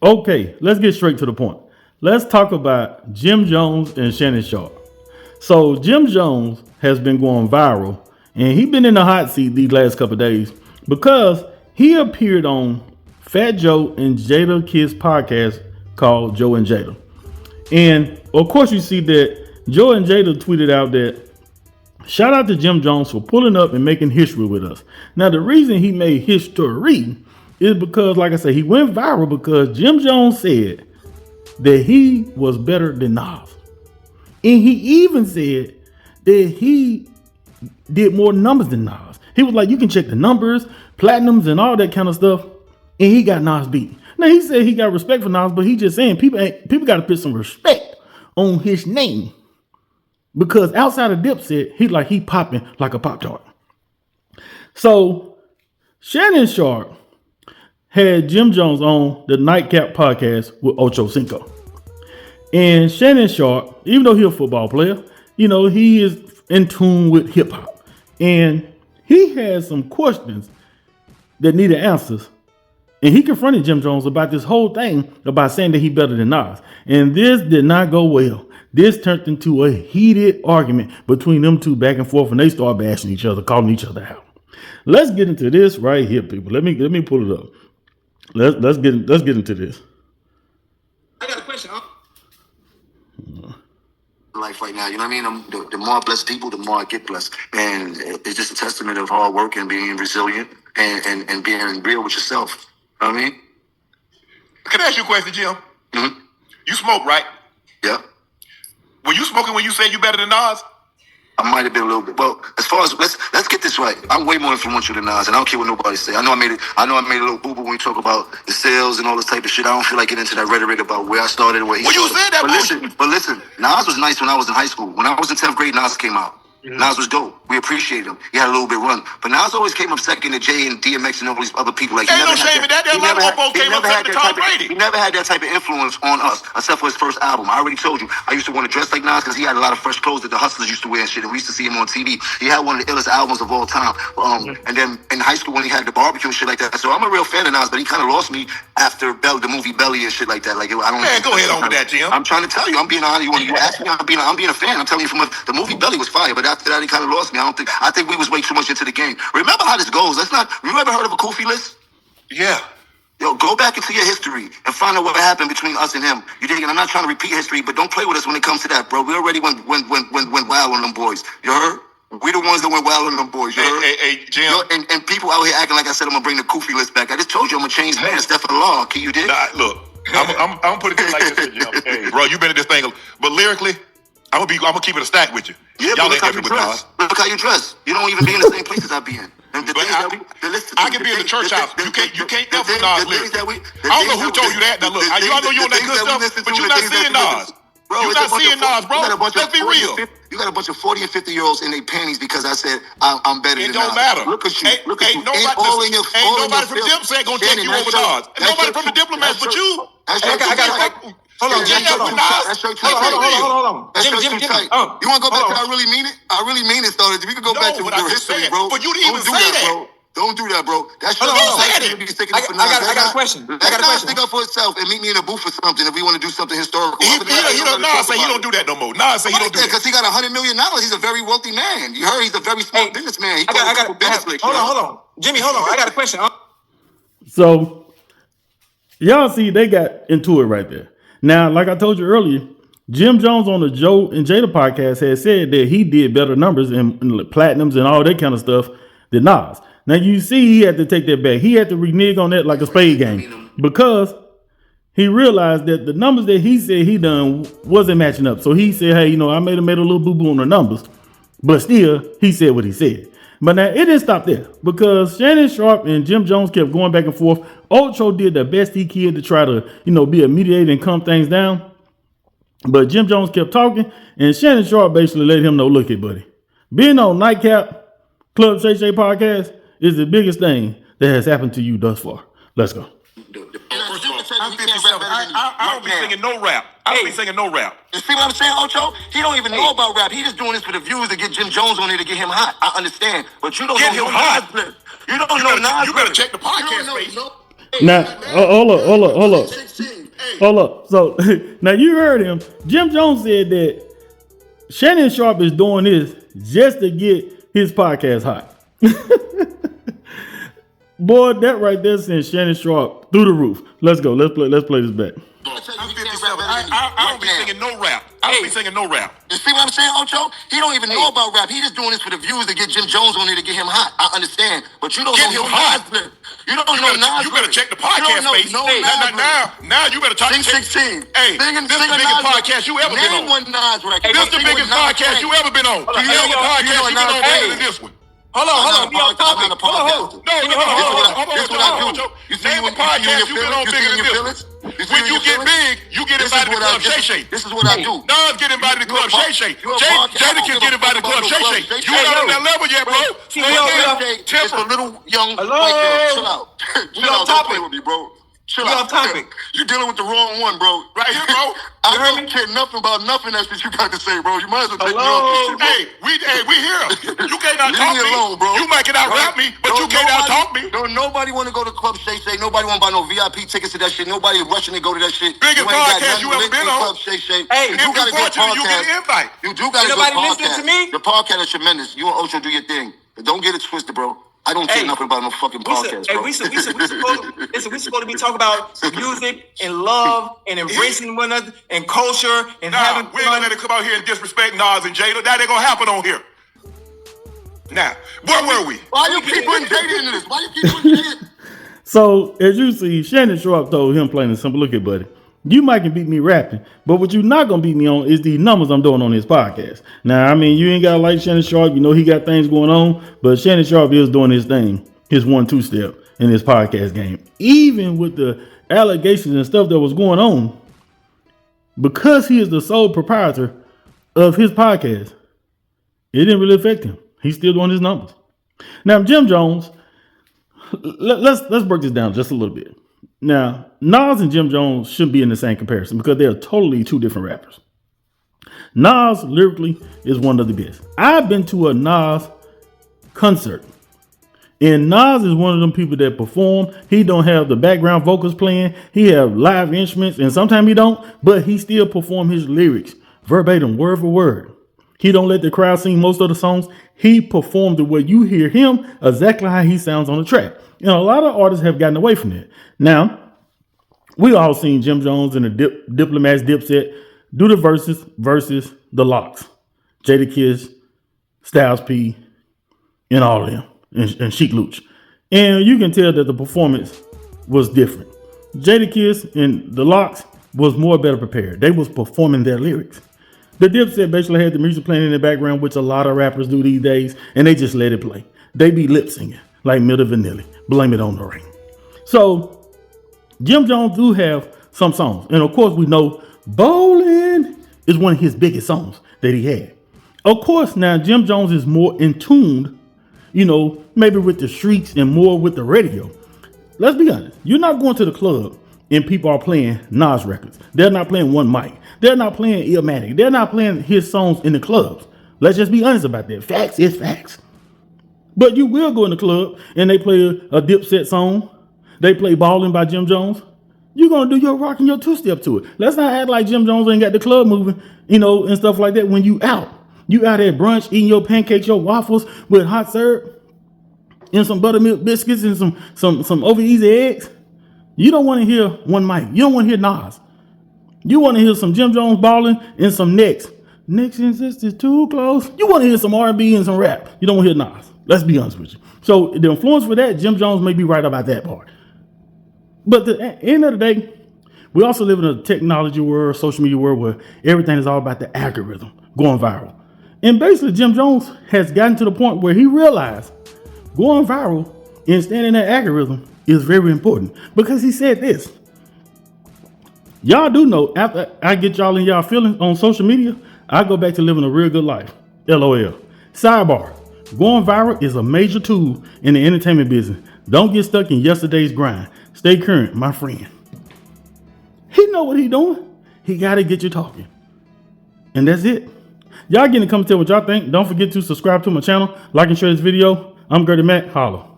Okay, let's get straight to the point. Let's talk about Jim Jones and Shannon Sharpe. So Jim Jones has been going viral, and he's been in the hot seat these last couple of days because he appeared on Fat Joe and Jada Kids podcast called Joe and Jada. And of course, you see that Joe and Jada tweeted out that shout out to Jim Jones for pulling up and making history with us. Now, the reason he made history is because, like I said, he went viral because Jim Jones said that he was better than Nas. And he even said that he did more numbers than Nas. He was like, you can check the numbers, platinums, and all that kind of stuff. And he got Nas beat. Now, he said he got respect for Nas, but he just saying people got to put some respect on his name. Because outside of Dipset, he popping like a Pop-Tart. So, Shannon Sharpe had Jim Jones on the Nightcap podcast with Ocho Cinco. And Shannon Sharpe, even though he's a football player, he is in tune with hip hop. And he had some questions that needed answers. And he confronted Jim Jones about this whole thing about saying that he better than Nas. And this did not go well. This turned into a heated argument between them two back and forth, and they start bashing each other, calling each other out. Let's get into this right here, people. Let me pull it up. Let's get into this. I got a question. Life right now, you know what I mean? The more I bless people, the more I get blessed, and it's just a testament of hard work and being resilient and being real with yourself. You know what I mean? Can I ask you a question, Jim? Mm-hmm. You smoke, right? Yeah. Were you smoking when you said you better than Nas? I might have been a little bit. Well, as far as let's get this right. I'm way more influential than Nas, and I don't care what nobody say. I know I made a little boo boo when we talk about the sales and all this type of shit. I don't feel like getting into that rhetoric about where I started and where he started. You said that. But listen, Nas was nice when I was in high school. When I was in 10th grade, Nas came out. Mm-hmm. Nas was dope. We appreciated him. He had a little bit run. But Nas always came up second to Jay and DMX and all these other people. Like, ain't no shame in that. He never had that type of influence on us, except for his first album. I already told you. I used to want to dress like Nas because he had a lot of fresh clothes that the hustlers used to wear and shit. And we used to see him on TV. He had one of the illest albums of all time. And then in high school when he had the barbecue and shit like that. So I'm a real fan of Nas, but he kind of lost me after the movie Belly and shit like that. Like, I don't. Man, go ahead on with that, Jim. I'm trying to tell you. I'm being honest. You ask me? I'm being a fan. I'm telling you the movie Belly was fire, but after that he kind of lost me. I think we was way too much into the game. Remember how this goes. You ever heard of a Kofi list? Yeah. Yo, go back into your history and find out what happened between us and him. You dig? And I'm not trying to repeat history, but don't play with us when it comes to that, bro. We already went wild on them boys. You heard? We the ones that went wild on them boys. You heard? Hey, Jim. And people out here acting like I said I'm gonna bring the Kofi list back. I just told you I'm a changed man. Step for the law. Can you dig? Nah, look. I'm gonna put it to you like this, Jim. Hey, bro, you been in this thing, but lyrically, I'm gonna keep it a stack with you. Yeah, y'all look how you dress. Look how you dress. You don't even be in the same places I be in. And the things that I can be in the church house. You can't F with Nas lyrics. I don't know who told you that. Now look, I know you on that good stuff, but you're not seeing Nas. You're not seeing Nas, bro. Let's be real. You got a bunch of 40 and 50-year-olds in their panties because I said I'm better than Nas. It don't matter. Look at you. Look at you. Ain't nobody from Dipset gonna take you over Nas. Nobody from the Diplomats but you. Hold on. Jimmy. You want to go back to I really mean it? I really mean it, started. We can go back to the history, bro. But you didn't even say that. Don't do that, bro. That's I got a question. Let Nas stick up for itself and meet me in a booth or something if we want to do something historical. Nas say he don't do that no more. Nas say he don't do that because he got $100 million. He's a very wealthy man. You heard he's a very smart businessman. Hold on. Jimmy, hold on. I got a question. So, y'all see, they got into it right there. Now, like I told you earlier, Jim Jones on the Joe and Jada podcast had said that he did better numbers and platinums and all that kind of stuff than Nas. Now, you see, he had to take that back. He had to renege on that like a spade game because he realized that the numbers that he said he done wasn't matching up. So he said, hey, I made a little boo-boo on the numbers, but still, he said what he said. But now, it didn't stop there because Shannon Sharpe and Jim Jones kept going back and forth. Ocho did the best he could to try to, be a mediator and calm things down. But Jim Jones kept talking, and Shannon Sharpe basically let him know, look here, buddy. Being on Nightcap Club Shay Shay podcast is the biggest thing that has happened to you thus far. Let's go. I'm 57. I don't be singing no rap. I don't be singing no rap. You see what I'm saying, Ocho? He don't even know about rap. He just doing this for the views to get Jim Jones on there to get him hot. I understand. But you don't get know him hot. You don't know Nas. You better check the podcast page. Now, hold up. So now you heard him. Jim Jones said that Shannon Sharpe is doing this just to get his podcast hot. Boy, that right there sent Shannon Sharpe through the roof. Let's go. Let's play this back. I'm 57. I don't be singing no rap. I don't be singing no rap. You see what I'm saying, Ocho? He don't even know about rap. He just doing this for the views to get Jim Jones on there to get him hot. I understand, but you don't Get know him hot. Nas. You don't know Nas. You better check the podcast space. Now you better talk. Sing 16. Hey, this is the biggest podcast you ever been on. Name one Nas record. This is the biggest podcast you ever been on. The biggest podcast you been on better than this one. Hold on. Be on topic. Hold on. This is what I do. Name a podcast you been on bigger than this. When you get big, you get invited to Club Shay Shay. This is what I do. Nas get invited to Club Shay Shay. Jada can get invited to Club Shay Shay. You not on that level yet, bro. It's a little young white girl. Chill out. Chill out. Don't play with me, bro. Chill out. Topic. You're dealing with the wrong one, bro. Right here, bro. I don't care nothing about nothing else that you got to say, bro. You might as well take me off this shit, bro. We here. You can't out talk me. Alone, bro. You might out rap me, but you can't out talk me. Don't nobody want to go to Club Shay Shay. Nobody want to buy no VIP tickets to that shit. Nobody rushing to go to that shit. Biggest podcast you ever been on. Club Shay Shay. Hey, you got a good podcast. You get an invite. You do got a good podcast. Listening to me? The podcast is tremendous. You and Ocho do your thing. Don't get it twisted, bro. I don't care nothing about no fucking podcast, bro. We supposed to be talking about music and love and embracing one another and culture and having fun. We ain't gonna let it come out here and disrespect Nas and Jada. That ain't gonna happen on here. Now, where were we? Why you keep putting Jada into this? Why you keep putting Jada? So, as you see, Shannon Sharpe told him plain and simple, look at buddy, you might can beat me rapping, but what you're not going to beat me on is the numbers I'm doing on this podcast. Now, I mean, you ain't got to like Shannon Sharpe. You know he got things going on, but Shannon Sharpe is doing his thing, his 1-2 step in this podcast game. Even with the allegations and stuff that was going on, because he is the sole proprietor of his podcast, it didn't really affect him. He's still doing his numbers. Now, Jim Jones, let's break this down just a little bit. Now, Nas and Jim Jones shouldn't be in the same comparison because they're totally two different rappers. Nas lyrically is one of the best. I've been to a Nas concert, and Nas is one of them people that perform. He don't have the background vocals playing. He have live instruments, and sometimes he don't, but he still perform his lyrics verbatim, word for word. He don't let the crowd sing most of the songs. He performed the way you hear him, exactly how he sounds on the track. And a lot of artists have gotten away from that. Now, we all seen Jim Jones and the Diplomats Dipset do the verses the Locks, Jadakiss, Styles P, and all of them, and Sheek Louch. And you can tell that the performance was different. Jadakiss and the Locks was better prepared. They was performing their lyrics. The Dipset basically had the music playing in the background, which a lot of rappers do these days, and they just let it play. They be lip singing like Milli Vanilli. Blame it on the rain. So Jim Jones do have some songs, and of course we know Bowling is one of his biggest songs that he had. Of course, now Jim Jones is more in tune, maybe with the streets and more with the radio. Let's be honest. You're not going to the club and people are playing Nas records. They're not playing One Mic. They're not playing Illmatic. They're not playing his songs in the clubs. Let's just be honest about that. Facts is facts. But you will go in the club and they play a Dipset song. They play Ballin' by Jim Jones. You're going to do your rock and your two-step to it. Let's not act like Jim Jones ain't got the club moving, and stuff like that when you out. You out at brunch eating your pancakes, your waffles with hot syrup and some buttermilk biscuits and some over easy eggs. You don't want to hear One Mic. You don't want to hear Nas. You want to hear some Jim Jones Ballin' and some Next and Sisters Too Close. You want to hear some R&B and some rap. You don't want to hear Nas. Let's be honest with you. So the influence for that, Jim Jones may be right about that part. But at the end of the day, we also live in a technology world, social media world, where everything is all about the algorithm going viral. And basically, Jim Jones has gotten to the point where he realized going viral and staying in that algorithm is very important. Because he said this. Y'all do know, after I get y'all in y'all feelings on social media, I go back to living a real good life. LOL. Sidebar. Going viral is a major tool in the entertainment business. Don't get stuck in yesterday's grind. Stay current, my friend. He know what he doing. He got to get you talking. And that's it. Y'all get in the comments, tell what y'all think. Don't forget to subscribe to my channel, like and share this video. I'm Gertie Mac. Holla.